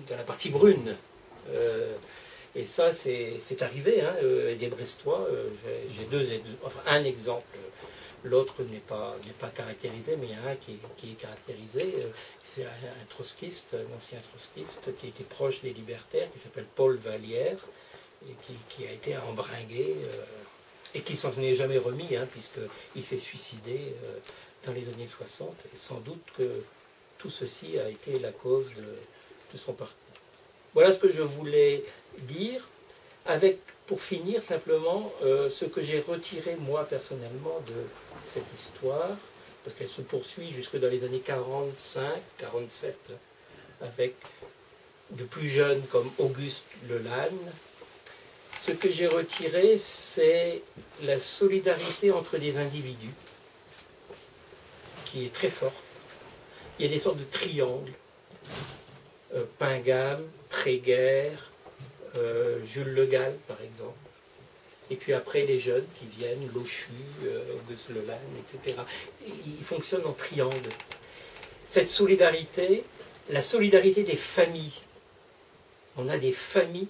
dans la partie brune. Et ça, c'est arrivé, hein, des Brestois. J'ai un exemple. L'autre n'est pas caractérisé, mais il y en a un qui est caractérisé. C'est un trotskiste, un ancien trotskiste, qui était proche des libertaires, qui s'appelle Paul Vallière, et qui a été embringué, et qui s'en est jamais remis, hein, puisqu'il s'est suicidé dans les années 60. Et sans doute que tout ceci a été la cause de son parcours. Voilà ce que je voulais dire, avec, pour finir, simplement, ce que j'ai retiré, moi, personnellement, de cette histoire, parce qu'elle se poursuit jusque dans les années 45, 47, avec de plus jeunes comme Auguste Lelanne. Ce que j'ai retiré, c'est la solidarité entre des individus, qui est très forte. Il y a des sortes de triangles. Pingam, Tréguer, Jules Le Gall, par exemple. Et puis après, les jeunes qui viennent, Lochu, Auguste Lelanne, etc. Ils fonctionnent en triangle. Cette solidarité, la solidarité des familles. On a des familles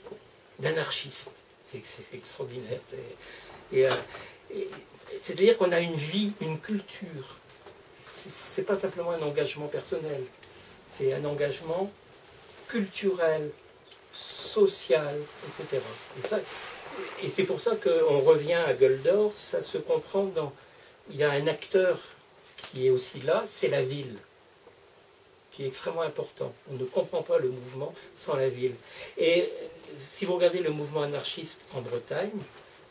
d'anarchistes. C'est extraordinaire. C'est-à-dire qu'on a une vie, une culture. C'est pas simplement un engagement personnel. C'est un engagement culturel, social, etc. Et c'est pour ça qu'on revient à Gueule d'Or, ça se comprend dans... Il y a un acteur qui est aussi là, c'est la ville, qui est extrêmement important. On ne comprend pas le mouvement sans la ville. Et si vous regardez le mouvement anarchiste en Bretagne,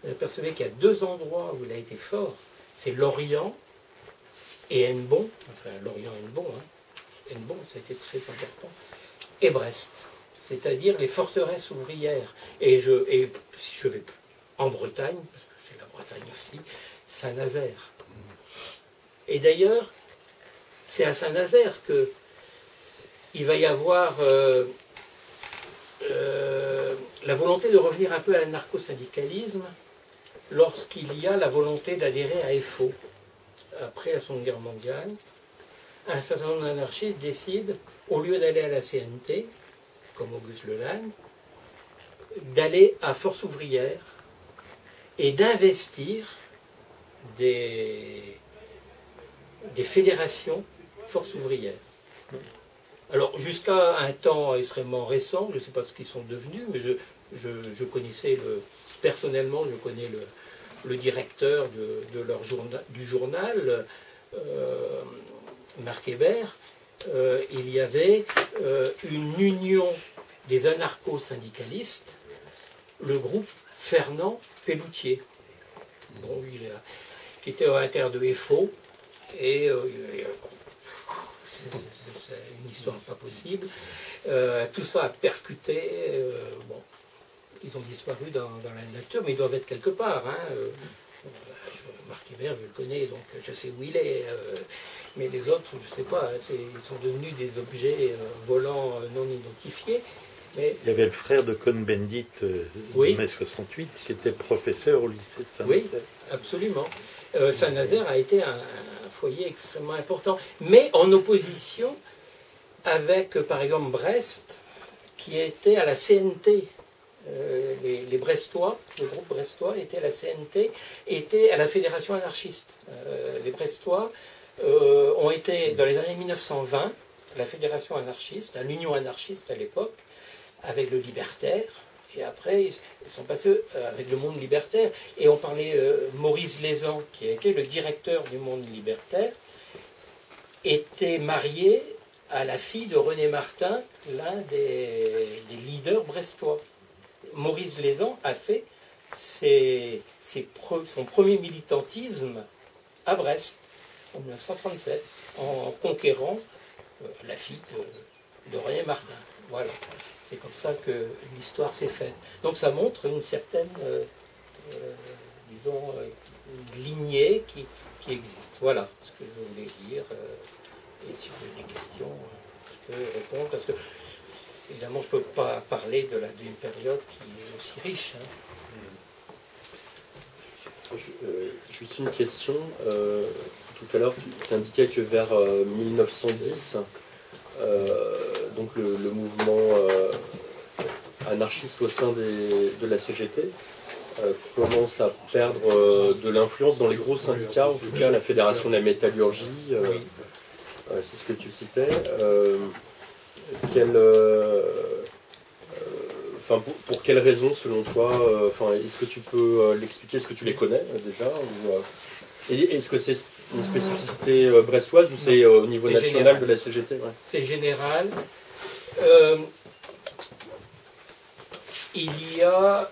vous apercevez qu'il y a deux endroits où il a été fort. C'est Lorient et Hennebont, enfin Lorient et Hennebont, hein. Hennebont, ça a été très important, et Brest, c'est-à-dire les forteresses ouvrières. Et si je vais en Bretagne, parce que c'est la Bretagne aussi, Saint-Nazaire. Et d'ailleurs, c'est à Saint-Nazaire qu'il va y avoir la volonté de revenir un peu à l'anarcho-syndicalisme lorsqu'il y a la volonté d'adhérer à FO. Après la Seconde Guerre mondiale, un certain nombre d'anarchistes décident, au lieu d'aller à la CNT, comme Auguste Lelanne, d'aller à Force ouvrière et d'investir des fédérations Force ouvrière. Alors, jusqu'à un temps extrêmement récent, je ne sais pas ce qu'ils sont devenus, mais je connaissais personnellement, je connais le directeur du journal, Marc Hébert. Il y avait une union des anarcho-syndicalistes, le groupe Fernand Pelloutier, qui était à l'intérieur de FO, et c'est une histoire pas possible. Tout ça a percuté. Bon, ils ont disparu dans la nature, mais ils doivent être quelque part. Hein. Marc Hébert, je le connais, donc je sais où il est. Mais les autres, je ne sais pas. Ils sont devenus des objets volants non identifiés. Mais... Il y avait le frère de Cohn-Bendit, oui. mai 68, qui était professeur au lycée de Saint-Nazaire. Oui, absolument. Saint-Nazaire a été un foyer extrêmement important, mais en opposition avec, par exemple, Brest, qui était à la CNT. Les Brestois, le groupe brestois était à la CNT, était à la Fédération anarchiste. Les Brestois ont été, dans les années 1920, la Fédération anarchiste, à l'Union anarchiste à l'époque, avec le libertaire, et après ils sont passés avec le monde libertaire, et on parlait Maurice Lézan, qui a été le directeur du monde libertaire, était marié à la fille de René Martin, l'un des leaders brestois. Maurice Lézan a fait son premier militantisme à Brest, en 1937, en conquérant la fille de René Martin. Voilà, c'est comme ça que l'histoire s'est faite. Donc ça montre une certaine, disons, une lignée qui existe. Voilà ce que je voulais dire. Et si vous avez des questions, je peux répondre, parce que évidemment, je ne peux pas parler d'une période qui est aussi riche. Hein. Juste une question. Tout à l'heure, tu indiquais que vers 1910, donc le mouvement anarchiste au sein de la CGT commence à perdre de l'influence dans les gros syndicats, en tout cas la Fédération de la métallurgie, c'est ce que tu citais. Pour quelles raisons, selon toi, est-ce que tu peux l'expliquer? Est-ce que tu les connais déjà est-ce que c'est une spécificité brestoise ou c'est au niveau national général de la CGT? Ouais. C'est général. Il y a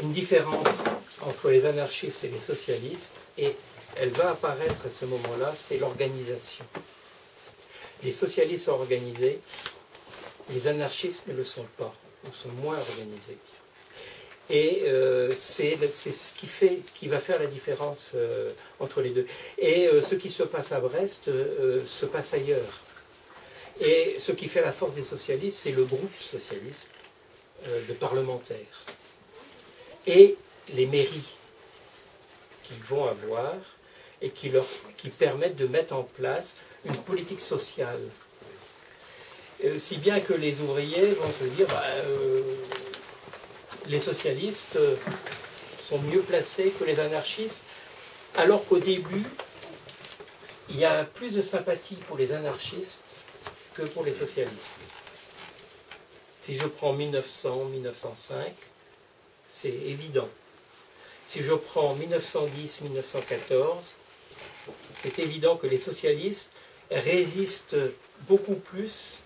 une différence entre les anarchistes et les socialistes, et elle va apparaître à ce moment-là, c'est l'organisation. Les socialistes sont organisés, les anarchistes ne le sont pas, ou sont moins organisés. Et c'est ce qui va faire la différence entre les deux. Et ce qui se passe à Brest se passe ailleurs. Et ce qui fait la force des socialistes, c'est le groupe socialiste de parlementaires. Et les mairies qu'ils vont avoir et qui permettent de mettre en place une politique sociale. Si bien que les ouvriers vont se dire les socialistes sont mieux placés que les anarchistes, alors qu'au début, il y a plus de sympathie pour les anarchistes que pour les socialistes. Si je prends 1900, 1905, c'est évident. Si je prends 1910, 1914, c'est évident que les socialistes résistent beaucoup plus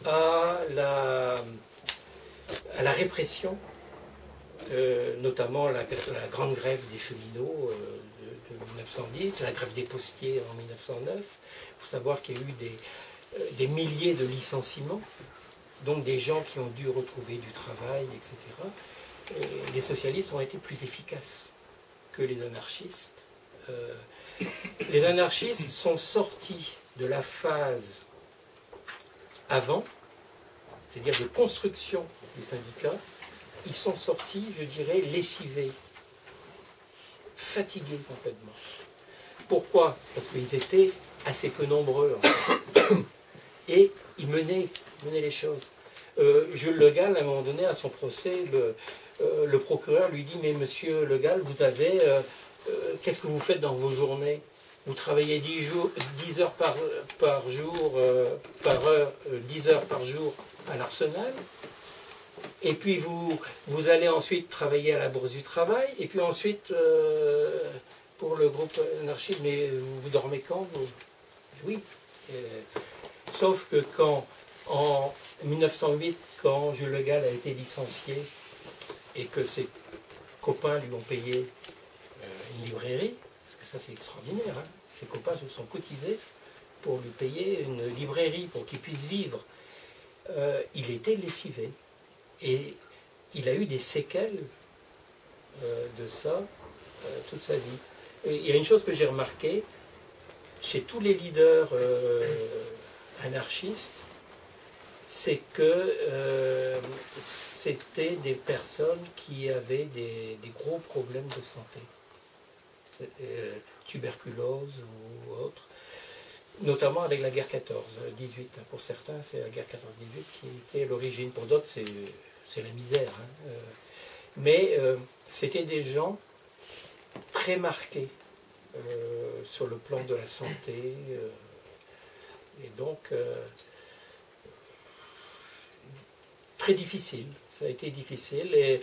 à la répression, notamment la grande grève des cheminots de 1910, la grève des postiers en 1909. Il faut savoir qu'il y a eu des milliers de licenciements, donc des gens qui ont dû retrouver du travail, etc. Et les socialistes ont été plus efficaces que les anarchistes. Les anarchistes sont sortis de la phase avant, c'est-à-dire de construction du syndicat, ils sont sortis, je dirais, lessivés, fatigués complètement. Pourquoi? Parce qu'ils étaient assez peu nombreux, en fait. Et ils menaient les choses. Jules Le Gall, à un moment donné, à son procès, le procureur lui dit « Mais monsieur Le Gall, vous avez... qu'est-ce que vous faites dans vos journées? Vous travaillez 10 heures par jour, 10 heures par jour à l'Arsenal, et puis vous allez ensuite travailler à la Bourse du Travail, et puis ensuite pour le groupe anarchiste, mais vous dormez quand vous? » Oui. Sauf que en 1908, quand Jules Le Gall a été licencié, et que ses copains lui ont payé une librairie, parce que ça c'est extraordinaire, hein. Ses copains se sont cotisés pour lui payer une librairie, pour qu'il puisse vivre. Il était lessivé. Et il a eu des séquelles de ça toute sa vie. Et il y a une chose que j'ai remarquée, chez tous les leaders anarchistes, c'est que c'était des personnes qui avaient des gros problèmes de santé. Tuberculose ou autre, notamment avec la guerre 14-18. Pour certains, c'est la guerre 14-18 qui était l'origine. Pour d'autres, c'est la misère. Hein. Mais c'était des gens très marqués sur le plan de la santé. Et donc, très difficile. Ça a été difficile. Et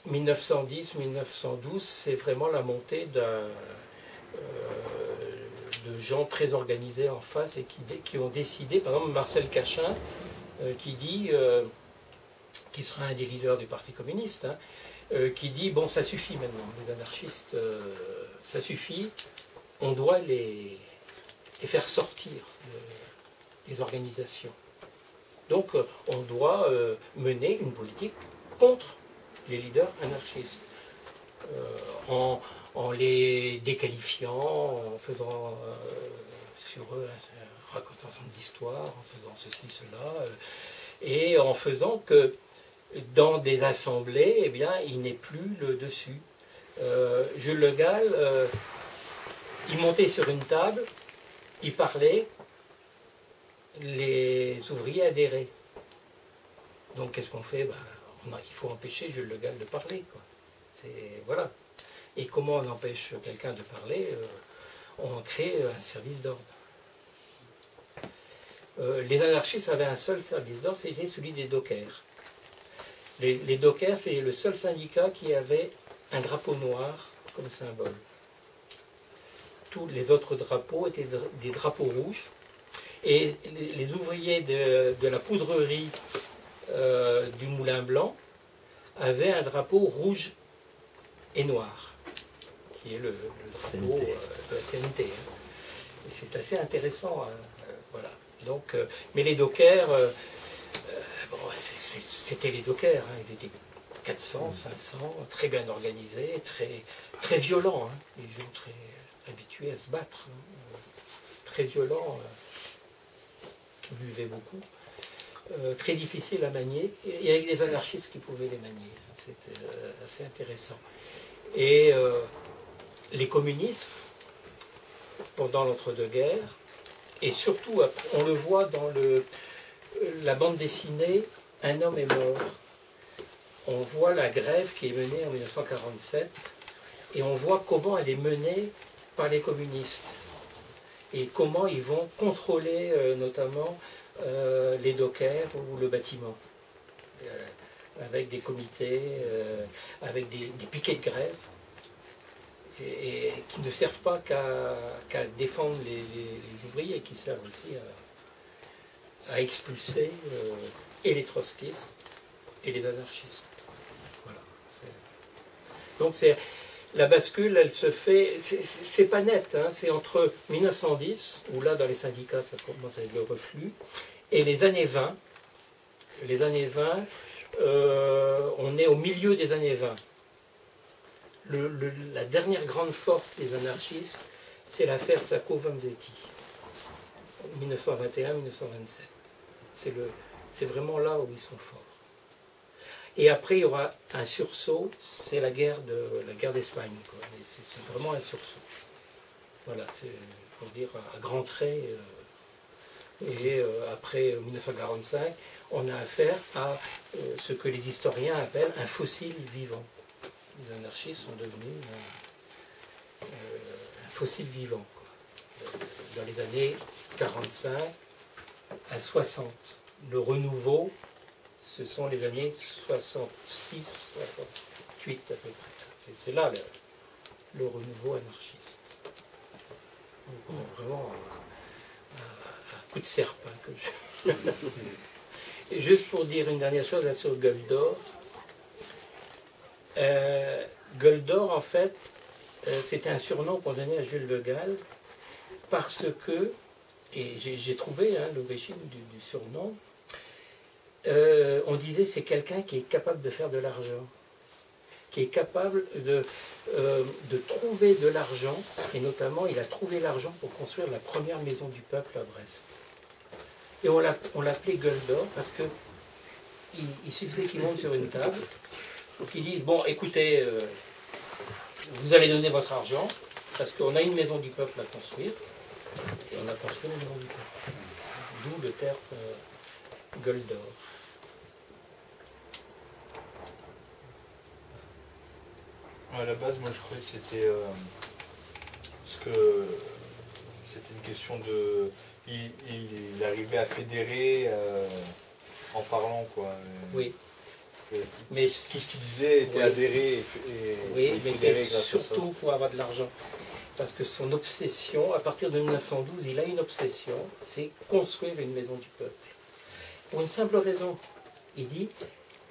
1910-1912, c'est vraiment la montée de gens très organisés en face et qui ont décidé, par exemple Marcel Cachin, qui dit, qui sera un des leaders du Parti communiste, hein, qui dit, bon ça suffit maintenant, les anarchistes, ça suffit, on doit les faire sortir des organisations. Donc on doit mener une politique contre les leaders anarchistes, en les déqualifiant, en faisant sur eux racontant d'histoire, en faisant ceci, cela, et en faisant que dans des assemblées, eh bien, il n'est plus le dessus. Jules Le Gall, il montait sur une table, il parlait, les ouvriers adhéraient. Donc qu'est-ce qu'on fait? Il faut empêcher Jules Le Gall de parler, quoi. Voilà. Et comment on empêche quelqu'un de parler? On crée un service d'ordre. Les anarchistes avaient un seul service d'ordre, c'était celui des dockers. Les dockers, c'est le seul syndicat qui avait un drapeau noir comme symbole. Tous les autres drapeaux étaient des drapeaux rouges. Et les ouvriers de la poudrerie du Moulin Blanc avaient un drapeau rouge et noir, qui est le drapeau de la CNT. C'est assez intéressant. Voilà. Donc, mais les dockers, c'était les dockers. Ils étaient 400, 500, très bien organisés, très violents. Les gens très habitués à se battre. Très violents, qui buvaient beaucoup. Très difficile à manier, et avec des anarchistes qui pouvaient les manier. C'était assez intéressant. Et les communistes, pendant l'entre-deux-guerres, et surtout, on le voit dans la bande dessinée « Un homme est mort ». On voit la grève qui est menée en 1947, et on voit comment elle est menée par les communistes, et comment ils vont contrôler notamment les dockers ou le bâtiment, avec des comités, avec des piquets de grève, et qui ne servent pas qu'à défendre les ouvriers, qui servent aussi à expulser et les trotskistes et les anarchistes. Voilà. Donc la bascule, elle se fait, c'est pas net, c'est entre 1910, où là dans les syndicats ça commence à être le reflux, et les années 20. Les années 20, on est au milieu des années 20. La dernière grande force des anarchistes, c'est l'affaire Sacco-Vanzetti, 1921-1927. C'est vraiment là où ils sont forts. Et après, il y aura un sursaut, c'est la guerre d'Espagne. C'est vraiment un sursaut. Voilà, c'est pour dire à grands traits. Et après 1945, on a affaire à ce que les historiens appellent un fossile vivant. Les anarchistes sont devenus un fossile vivant, quoi. Dans les années 45 à 60. Le renouveau, ce sont les années 66, 68 à peu près. C'est là le renouveau anarchiste. Donc, vraiment un coup de serpent. Et juste pour dire une dernière chose là sur Goldor. Goldor, en fait, c'était un surnom qu'on donnait à Jules Le Gall parce que, et j'ai trouvé l'origine du surnom, on disait c'est quelqu'un qui est capable de faire de l'argent, qui est capable de trouver de l'argent, et notamment il a trouvé l'argent pour construire la première maison du peuple à Brest. Et on l'appelait Goldor parce que il suffisait qu'il monte sur une table, qu'il dise bon écoutez, vous allez donner votre argent parce qu'on a une maison du peuple à construire, et on a construit une maison du peuple. D'où le terme Goldor. À la base, moi je croyais que c'était une question de. Il arrivait à fédérer en parlant, quoi. Oui. Mais tout ce qu'il disait était adhéré et oui, mais c'est grâce surtout à ça. pour avoir de l'argent. Parce que son obsession, à partir de 1912, il a une obsession, c'est construire une maison du peuple. Pour une simple raison. Il dit,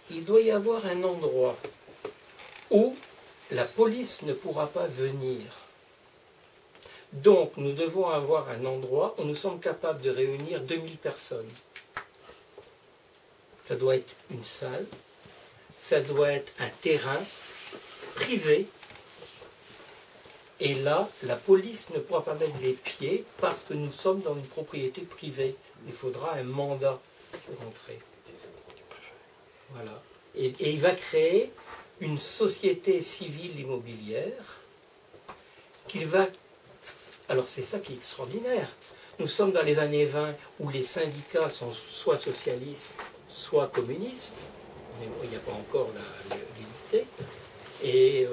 il doit y avoir un endroit où la police ne pourra pas venir. Donc, nous devons avoir un endroit où nous sommes capables de réunir 2000 personnes. Ça doit être une salle, ça doit être un terrain privé. Et là, la police ne pourra pas mettre les pieds parce que nous sommes dans une propriété privée. Il faudra un mandat pour entrer. Voilà. Et il va créer une société civile immobilière qu'il va... Alors c'est ça qui est extraordinaire. Nous sommes dans les années 20 où les syndicats sont soit socialistes, soit communistes. Il n'y a pas encore l'unité. Et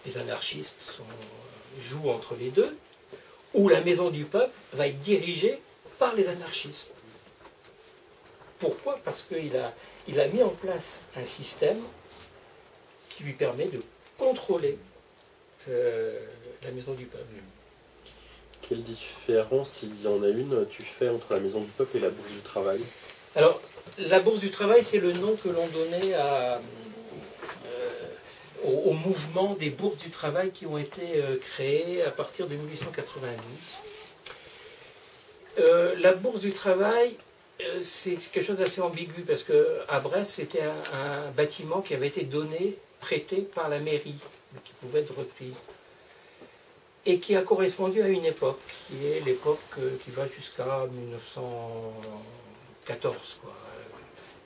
les anarchistes jouent entre les deux, où la maison du peuple va être dirigée par les anarchistes. Pourquoi? Parce qu'il a mis en place un système qui lui permet de contrôler la maison du peuple. Quelle différence, s'il y en a une, tu fais entre la Maison du Peuple et la Bourse du Travail? Alors, la Bourse du Travail, c'est le nom que l'on donnait au mouvement des bourses du travail qui ont été créées à partir de 1892. La Bourse du Travail, c'est quelque chose d'assez ambigu parce qu'à Brest, c'était un bâtiment qui avait été donné, prêté par la mairie, mais qui pouvait être repris. Et qui a correspondu à une époque, qui est l'époque qui va jusqu'à 1914, quoi.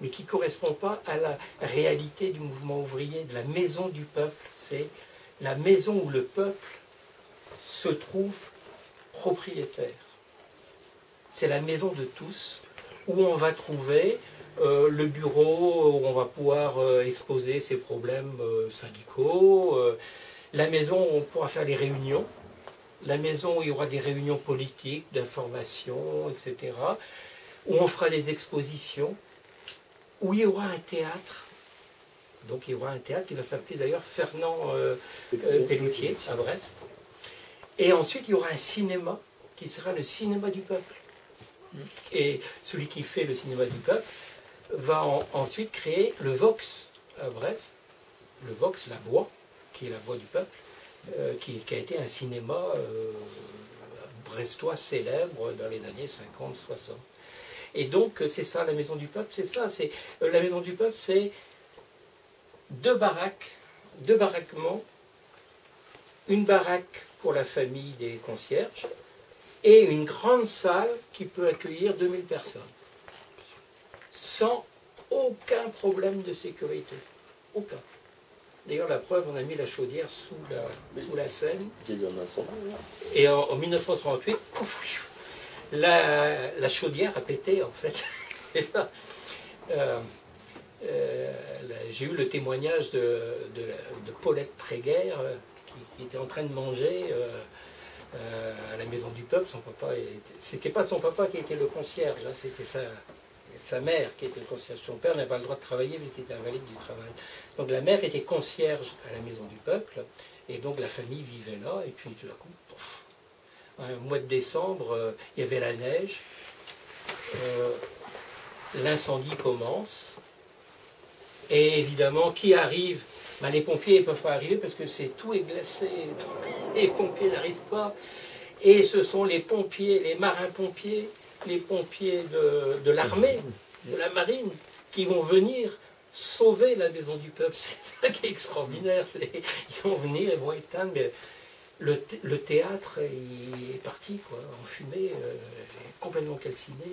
Mais qui ne correspond pas à la réalité du mouvement ouvrier, de la maison du peuple. C'est la maison où le peuple se trouve propriétaire. C'est la maison de tous, où on va trouver le bureau, où on va pouvoir exposer ses problèmes syndicaux, la maison où on pourra faire les réunions, la maison où il y aura des réunions politiques, d'information, etc., où on fera des expositions, où il y aura un théâtre. Donc il y aura un théâtre qui va s'appeler d'ailleurs Fernand Pelloutier à Brest. Et ensuite il y aura un cinéma qui sera le cinéma du peuple. Et celui qui fait le cinéma du peuple va ensuite créer le Vox à Brest. Le Vox, la voix, qui est la voix du peuple. Qui a été un cinéma brestois célèbre dans les années 50-60. Et donc, c'est ça, la Maison du Peuple, c'est ça. La Maison du Peuple, c'est deux baraquements, une baraque pour la famille des concierges et une grande salle qui peut accueillir 2000 personnes. Sans aucun problème de sécurité. Aucun. D'ailleurs, la preuve, on a mis la chaudière sous la scène. Il y a eu un incendie. Et en 1938, pouf, la chaudière a pété, en fait. C'est ça. J'ai eu le témoignage de Paulette Tréguer, qui était en train de manger à la Maison du Peuple. Son papa, c'était pas son papa qui était le concierge, hein, c'était sa mère qui était le concierge. Son père n'avait pas le droit de travailler, mais il était invalide du travail. Donc la mère était concierge à la Maison du Peuple, et donc la famille vivait là, et puis tout à coup, pouf, un mois de décembre, il y avait la neige, l'incendie commence, et évidemment, qui arrive? Ben, les pompiers ne peuvent pas arriver parce que tout est glacé, les pompiers n'arrivent pas, et ce sont les pompiers, les marins-pompiers, les pompiers de l'armée, de la marine, qui vont venir sauver la Maison du Peuple. C'est ça qui est extraordinaire. Ils vont venir, ils vont éteindre, mais le théâtre est parti, quoi, en fumée, complètement calciné,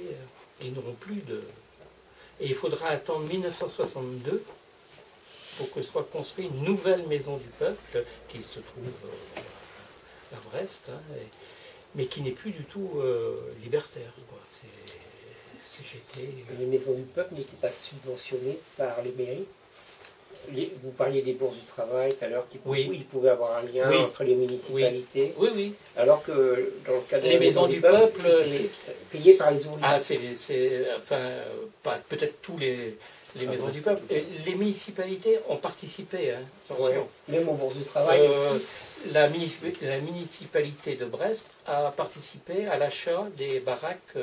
et ils n'auront plus de... Et il faudra attendre 1962 pour que soit construite une nouvelle Maison du Peuple, qui se trouve à Brest, hein, mais qui n'est plus du tout libertaire, quoi. CGT. Les Maisons du Peuple n'étaient pas subventionnées par les mairies. Vous parliez des bourses du travail tout à l'heure, oui. Où il pouvait avoir un lien entre les municipalités. Oui, oui. Alors que dans le cas de les Maisons du Peuple, payées par les ouvriers. Ah, enfin, pas peut-être tous les Maisons du Peuple. Et les municipalités ont participé, hein, attention. Ouais. Même aux bourses du travail aussi. La municipalité de Brest a participé à l'achat des baraques,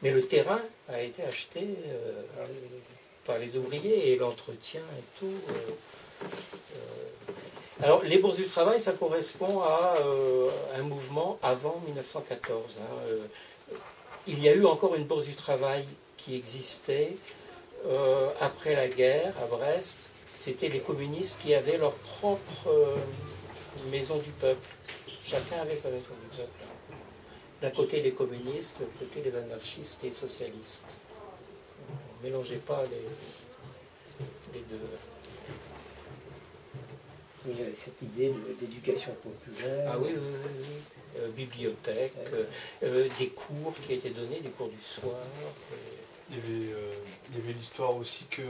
mais le terrain a été acheté par les ouvriers et l'entretien et tout. Alors, les bourses du travail, ça correspond à un mouvement avant 1914. Hein. Il y a eu encore une bourse du travail qui existait après la guerre à Brest. C'était les communistes qui avaient leur propre Maison du Peuple. Chacun avait sa Maison du Peuple. D'un côté les communistes, de l'autre côté les anarchistes et socialistes. On ne mélangeait pas les deux. Il y avait cette idée d'éducation populaire. Ah oui, oui, oui, oui. Bibliothèque, des cours qui étaient donnés, des cours du soir. Il y avait l'histoire aussi que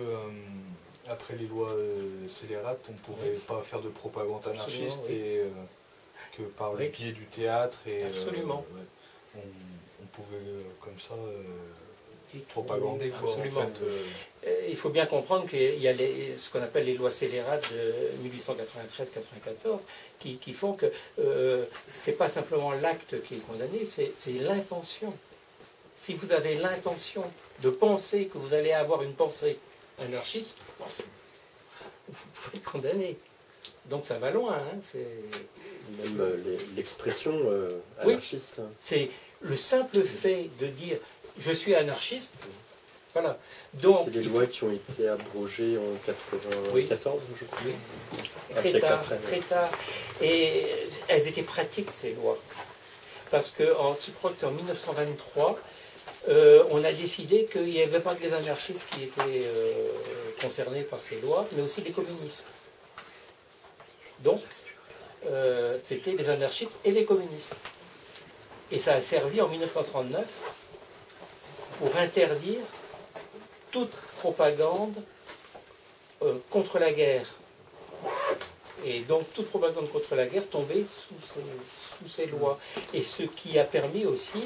après les lois scélérates, on ne pouvait pas faire de propagande anarchiste. Absolument, oui. Et que par le biais du théâtre et absolument. On pouvait comme ça propagander quoi. Absolument. En fait, il faut bien comprendre qu'il y a ce qu'on appelle les lois scélérates de 1893-94 qui font que c'est pas simplement l'acte qui est condamné, c'est l'intention. Si vous avez l'intention de penser que vous allez avoir une pensée anarchiste, vous pouvez le condamner. Donc ça va loin. Hein, même l'expression anarchiste. Oui, c'est le simple fait de dire je suis anarchiste. Voilà. Donc, c'est des lois qui ont été abrogées en 94, je crois. Oui. Très tard. Et elles étaient pratiques, ces lois. Parce que je crois que c'est en 1923, on a décidé qu'il n'y avait pas que les anarchistes qui étaient concernés par ces lois, mais aussi les communistes. Donc, c'était les anarchistes et les communistes. Et ça a servi en 1939 pour interdire toute propagande contre la guerre. Et donc toute propagande contre la guerre tombait sous ces lois. Et ce qui a permis aussi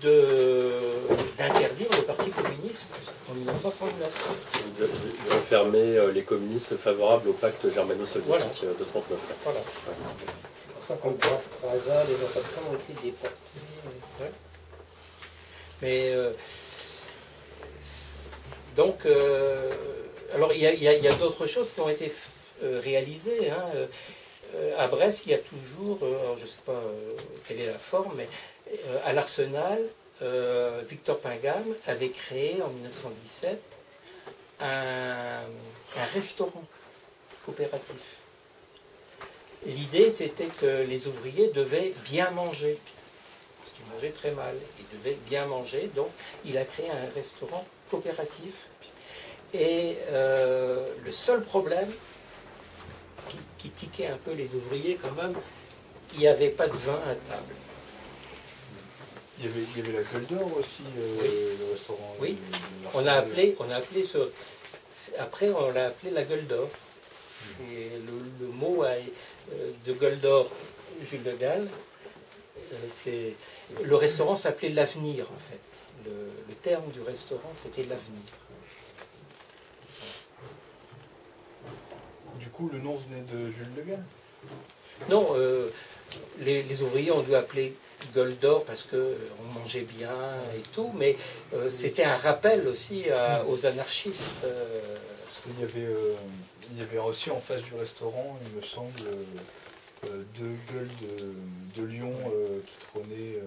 d'interdire le Parti communiste en 1939. De refermer les communistes favorables au pacte germano-soviétique de 1939. Voilà. C'est pour ça qu'en Brascraza, les gens comme ça ont été déportés. Ouais. Mais donc, alors il y a d'autres choses qui ont été réalisées. Hein. À Brest, il y a toujours, alors je ne sais pas quelle est la forme, mais à l'Arsenal, Victor Pingam avait créé en 1917 un restaurant coopératif. L'idée, c'était que les ouvriers devaient bien manger. Parce qu'ils mangeaient très mal. Ils devaient bien manger. Donc, il a créé un restaurant coopératif. Et le seul problème qui tiquait un peu les ouvriers quand même, il n'y avait pas de vin à table. il y avait la Gueule d'Or aussi, Oui. le restaurant. Oui, on a appelé après on l'a appelé la Gueule d'Or. Et le mot de Gueule d'Or, Jules de Gaulle, le restaurant s'appelait l'Avenir en fait. Le terme du restaurant c'était l'Avenir. Du coup, le nom venait de Jules de Gaulle. Non, les ouvriers ont dû appeler Gueule d'Or parce qu'on mangeait bien et tout, mais c'était un rappel aussi aux anarchistes. Parce qu'il y avait aussi en face du restaurant, il me semble, deux gueules de lion qui trônaient.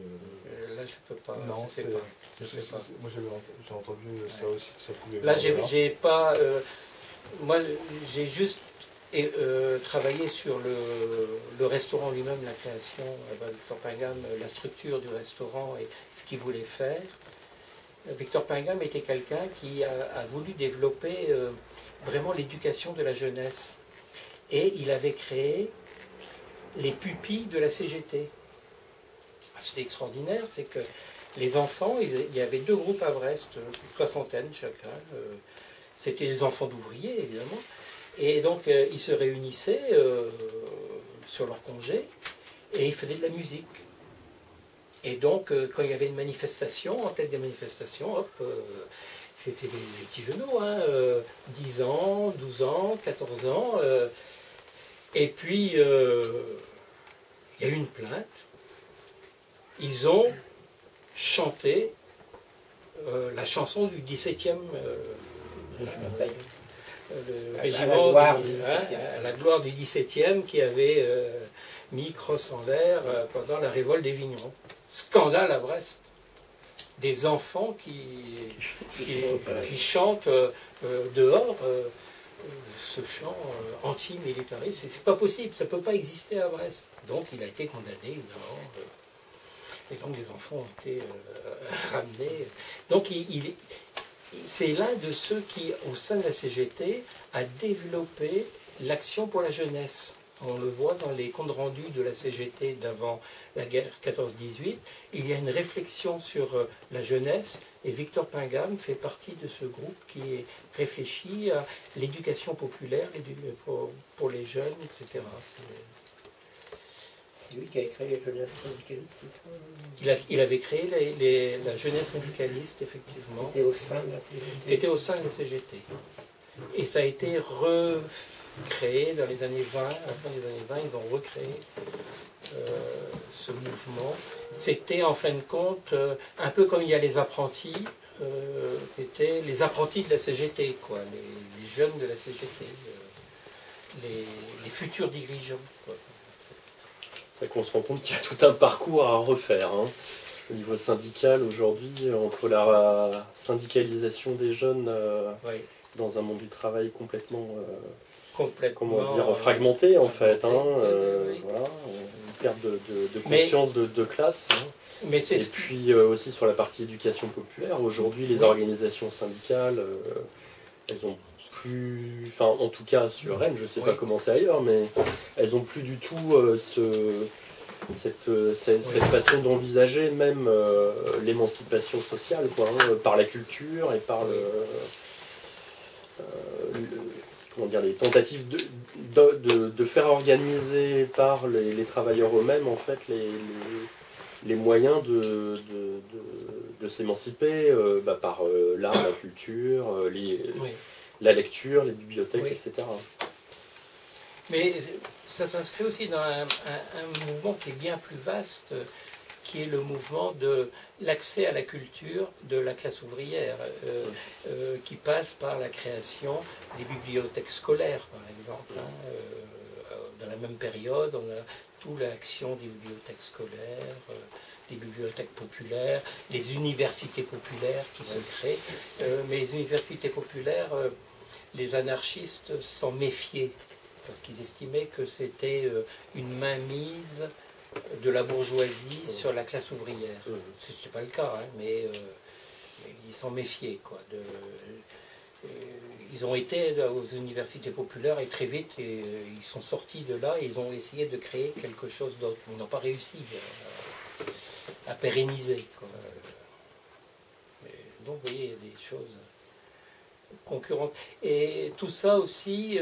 Là, je peux pas. Non, je sais pas. Je sais pas. Moi, j'ai entendu ça aussi, que ça pouvait. Là, j'ai pas. Moi, j'ai juste travaillé sur le restaurant lui-même, la création, Victor Pingam, la structure du restaurant et ce qu'il voulait faire. Victor Pingam était quelqu'un qui a voulu développer vraiment l'éducation de la jeunesse. Et il avait créé les pupilles de la CGT. C'était extraordinaire, c'est que les enfants, il y avait deux groupes à Brest, une soixantaine chacun. C'était les enfants d'ouvriers, évidemment. Et donc, ils se réunissaient sur leur congé et ils faisaient de la musique. Et donc, quand il y avait une manifestation, en tête des manifestations, hop, c'était les petits genoux, hein, 10 ans, 12 ans, 14 ans. Et puis, il y a eu une plainte. Ils ont chanté la chanson du 17e régiment, à la gloire du 17e qui avait mis crosse en l'air pendant la révolte des Vignerons. Scandale à Brest. Des enfants qui chantent dehors ce chant anti-militariste. C'est pas possible, ça ne peut pas exister à Brest. Donc il a été condamné, évidemment. Et donc les enfants ont été ramenés. Donc c'est l'un de ceux qui, au sein de la CGT, a développé l'action pour la jeunesse. On le voit dans les comptes rendus de la CGT d'avant la guerre 14-18. Il y a une réflexion sur la jeunesse et Victor Pingam fait partie de ce groupe qui réfléchit à l'éducation populaire pour les jeunes, etc. C'est lui qui a créé les jeunesses syndicalistes, c'est ça? Il avait créé la jeunesse syndicaliste, effectivement. C'était au sein de la CGT. C'était au sein de la CGT. Et ça a été recréé dans les années 20, à la fin des années 20, ils ont recréé ce mouvement. C'était en fin de compte, un peu comme il y a les apprentis, c'était les apprentis de la CGT, quoi, les jeunes de la CGT, les futurs dirigeants, quoi. C'est qu'on se rend compte qu'il y a tout un parcours à refaire, hein. Au niveau syndical, aujourd'hui, entre la syndicalisation des jeunes Oui. dans un monde du travail complètement, Complètement comment dire, fragmenté en fait, hein, oui. voilà, une perte de conscience de classe. Hein. Mais c'est Et puis aussi sur la partie éducation populaire, aujourd'hui les Oui. organisations syndicales, elles ont plus, enfin en tout cas sur Rennes, je ne sais pas Oui. comment c'est ailleurs, mais elles ont plus du tout cette façon d'envisager même l'émancipation sociale, quoi, hein, par la culture et par comment dire, les tentatives de faire organiser par les travailleurs eux-mêmes en fait les moyens de s'émanciper par l'art, la culture, la lecture, les bibliothèques, Oui. etc. Mais ça s'inscrit aussi dans un mouvement qui est bien plus vaste, qui est le mouvement de l'accès à la culture de la classe ouvrière, qui passe par la création des bibliothèques scolaires, par exemple. Hein. Dans la même période, on a toute l'action des bibliothèques scolaires, des bibliothèques populaires, les universités populaires qui se créent. Mais les universités populaires, les anarchistes s'en méfiaient, parce qu'ils estimaient que c'était une mainmise de la bourgeoisie sur la classe ouvrière. Ce n'était pas le cas, hein, mais ils s'en méfiaient, quoi. Ils ont été aux universités populaires et très vite ils sont sortis de là et ils ont essayé de créer quelque chose d'autre. Ils n'ont pas réussi à pérenniser, quoi. Donc vous voyez, il y a des choses concurrentes. Et tout ça aussi,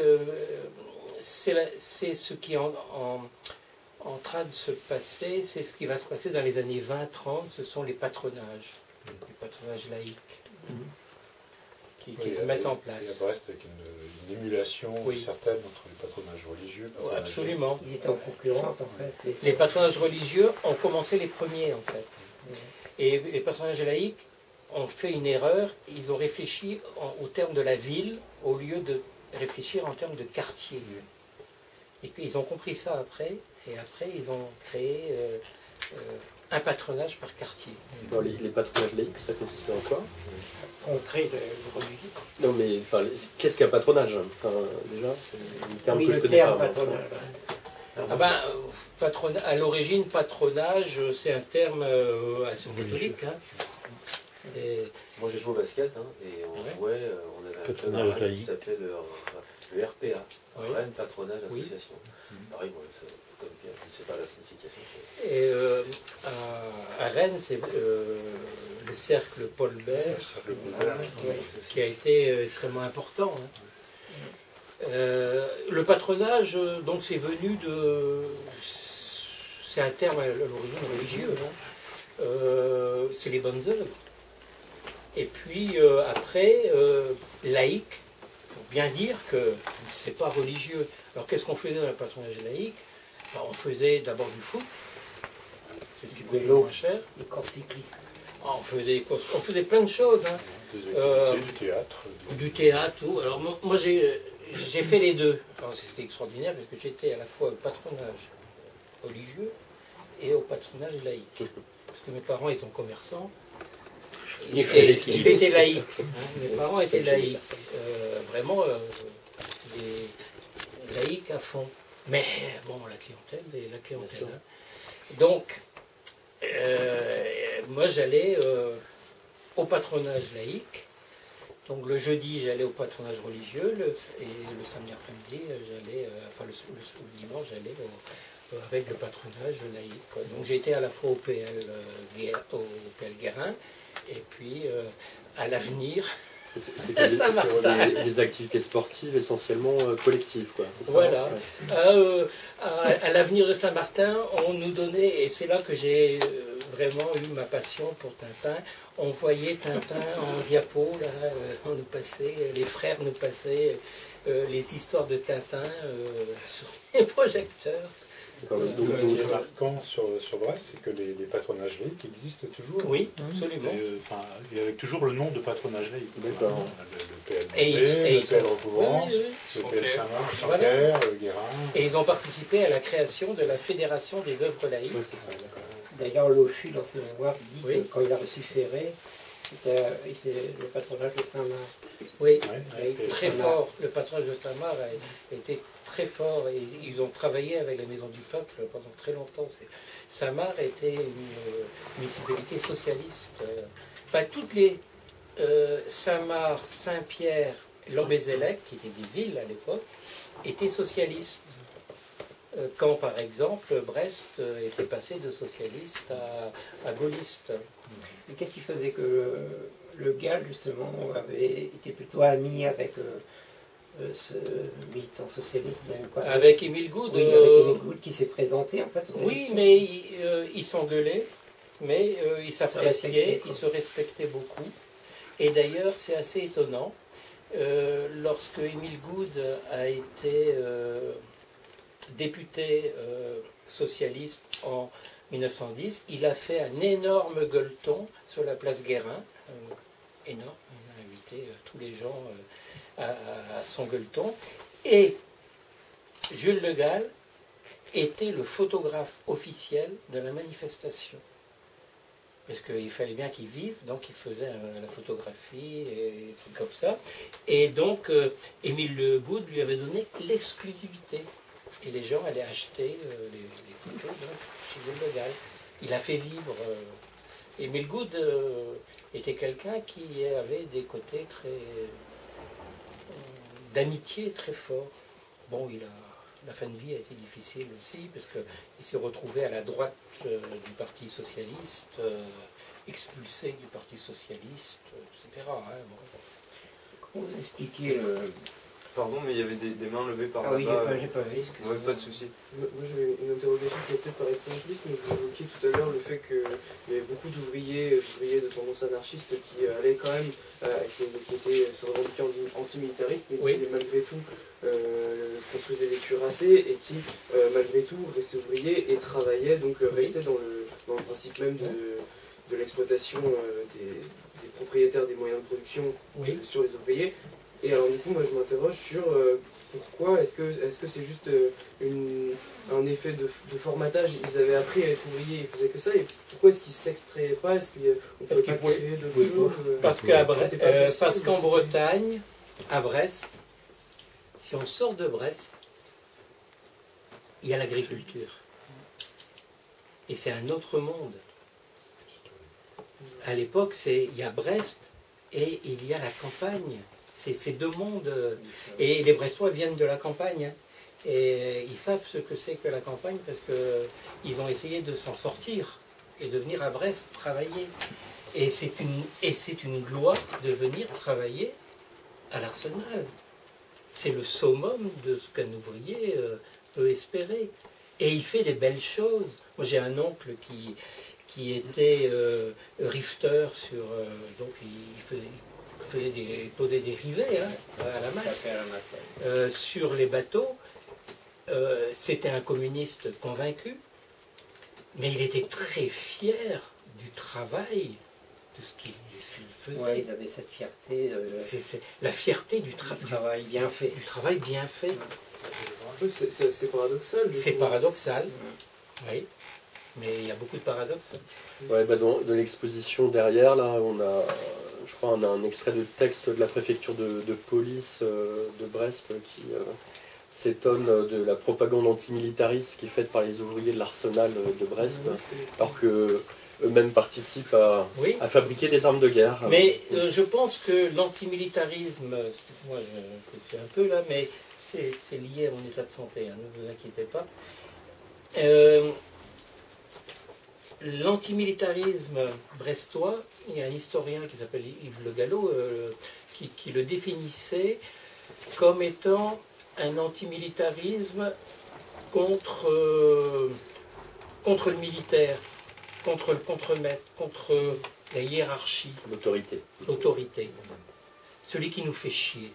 c'est ce qui est en train de se passer, c'est ce qui va se passer dans les années 20-30, ce sont les patronages laïques qui se mettent en place. Et à Brest, avec une émulation certaine entre les patronages religieux. Absolument. Ils étaient en concurrence en fait. Les patronages religieux ont commencé les premiers en fait. Et les patronages laïques ont fait une erreur, ils ont réfléchi au terme de la ville au lieu de réfléchir en termes de quartier. Et ils ont compris ça après, et après ils ont créé un patronage par quartier. Dans les patronages laïcs, ça consistait en quoi? Contrer le religieux. Non mais qu'est-ce qu'un patronage? Déjà, c'est un terme Oui, que je le connais terme pas. patronage. À l'origine, patronage, c'est un terme assez catholique. Hein. Moi j'ai joué au basket et on jouait, on avait un Patronage club laïque. qui s'appelait le RPA, Rennes Patronage Association. Pareil, moi je connais bien, je ne sais pas la signification. Et à Rennes, c'est le cercle Paul Bert qui a été extrêmement important. Hein. Le patronage, donc c'est venu de... C'est un terme à l'origine religieux. Hein. C'est les bonnes œuvres. Et puis après, laïque, pour bien dire que c'est pas religieux. Alors qu'est-ce qu'on faisait dans le patronage laïque? On faisait d'abord du foot, c'est ce qui coûtait le moins cher. Les camps cyclistes. On faisait plein de choses. Hein. Des activités, du théâtre. Du théâtre, tout. Alors moi j'ai fait les deux. C'était extraordinaire parce que j'étais à la fois au patronage religieux et au patronage laïque. Parce que mes parents étant commerçants, ils étaient laïcs. Hein. Mes parents étaient laïcs. Vraiment des laïcs à fond. Mais bon, la clientèle. Hein. Donc, moi j'allais au patronage laïque Donc le jeudi, j'allais au patronage religieux, et le samedi après-midi, j'allais, le dimanche, j'allais avec le patronage laïque, quoi. Donc j'étais à la fois au PL Guérin, et puis à l'avenir, C'est Saint-Martin. Des activités sportives essentiellement collectives, quoi. Ça, voilà. ouais. À l'avenir de Saint-Martin, on nous donnait, et c'est là que j'ai vraiment eu ma passion pour Tintin, on voyait Tintin en diapo, là, on nous passait, les frères nous passaient les histoires de Tintin sur les projecteurs. Ce qui est marquant sur Brest, c'est que les patronages laïcs existent toujours. Oui, absolument. Et avec toujours le nom de patronage laïque. D'accord. Le PL, le PL Recouvrance, le PL Saint-Marc, Santerre, le Guérin. Et ils ont participé à la création de la Fédération des œuvres laïques. Oui, c'est ça, d'accord. D'ailleurs, Lochu, dans ses mémoires, dit Oui. que quand il a reçu Ferré, il fait le patronage de Saint-Marc. Oui, Ouais, très fort. Le patronage de Saint-Marc a été très fort et ils ont travaillé avec la Maison du Peuple pendant très longtemps. Saint-Marc était une municipalité socialiste. Enfin, toutes les Saint-Marc, Saint-Pierre, Lambézélec, qui étaient des villes à l'époque, étaient socialistes. Quand, par exemple, Brest était passé de socialiste à gaulliste. Mais qu'est-ce qui faisait que le GAL, justement, avait été plutôt ami avec ce militant socialiste Avec Émile Goude. Oui, avec Émile Goude qui s'est présenté, en fait. Oui, mais ils s'engueulaient, mais ils s'appréciaient, ils se respectaient beaucoup. Et d'ailleurs, c'est assez étonnant. Lorsque Émile Goude a été député socialiste en 1910, il a fait un énorme gueuleton sur la place Guérin, énorme, il a invité tous les gens à son gueuleton, et Jules Le Gall était le photographe officiel de la manifestation. Parce qu'il fallait bien qu'il vive, donc il faisait la photographie et des trucs comme ça. Et donc, Émile Goude lui avait donné l'exclusivité. Et les gens allaient acheter les photos chez Jules Le Gall. Il a fait vivre. Émile Goude était quelqu'un qui avait des côtés très d'amitié très forts. Bon, la fin de vie a été difficile aussi, parce qu'il s'est retrouvé à la droite du Parti Socialiste, expulsé du Parti Socialiste, etc. Hein, bon. Comment vous expliquez le... Pardon, mais il y avait des mains levées par Ah oui, là-bas. j'ai pas vu, excusez-moi. Ouais, pas de souci. Moi j'ai une interrogation qui va peut-être paraître simpliste, mais vous évoquiez tout à l'heure le fait qu'il y avait beaucoup d'ouvriers de tendance anarchiste qui allaient quand même, qui étaient se revendiquaient antimilitaristes, mais qui malgré tout construisaient des cuirassés et qui malgré tout restaient ouvriers et travaillaient, donc restaient dans le principe même de l'exploitation des propriétaires des moyens de production sur les ouvriers. Et alors du coup, moi je m'interroge sur pourquoi, est-ce que c'est juste un effet de formatage, ils avaient appris à être ouvriers, ils faisaient que ça, et pourquoi est-ce qu'ils ne s'extrayaient pas, est-ce qu'on pouvait pas créer d'autres choses Parce qu'en Bretagne, à Brest, si on sort de Brest, il y a l'agriculture. Et c'est un autre monde. À l'époque, il y a Brest et il y a la campagne. C'est ces deux mondes. Et les Brestois viennent de la campagne. Et ils savent ce que c'est que la campagne parce qu'ils ont essayé de s'en sortir et de venir à Brest travailler. Et c'est une gloire de venir travailler à l'Arsenal. C'est le summum de ce qu'un ouvrier peut espérer. Et il fait des belles choses. Moi j'ai un oncle qui était rifteur sur... donc il posait des rivets à la masse. Sur les bateaux. C'était un communiste convaincu, mais il était très fier du travail, de ce qu'il faisait. Ouais, ils avaient cette fierté. C'est la fierté du travail bien fait. Du travail bien fait. C'est paradoxal. C'est paradoxal, oui. Mais il y a beaucoup de paradoxes. Ouais, dans l'exposition derrière, là, je crois on a un extrait de texte de la préfecture de police de Brest qui s'étonne de la propagande antimilitariste qui est faite par les ouvriers de l'Arsenal de Brest, alors que eux-mêmes participent à, Oui. à fabriquer des armes de guerre. Mais je pense que l'antimilitarisme, moi je fais un peu là, mais c'est lié à mon état de santé, hein, ne vous inquiétez pas. L'antimilitarisme brestois, il y a un historien qui s'appelle Yves Le Gallo qui le définissait comme étant un antimilitarisme contre le militaire, contre le contremaître, contre la hiérarchie. L'autorité. L'autorité. Celui qui nous fait chier.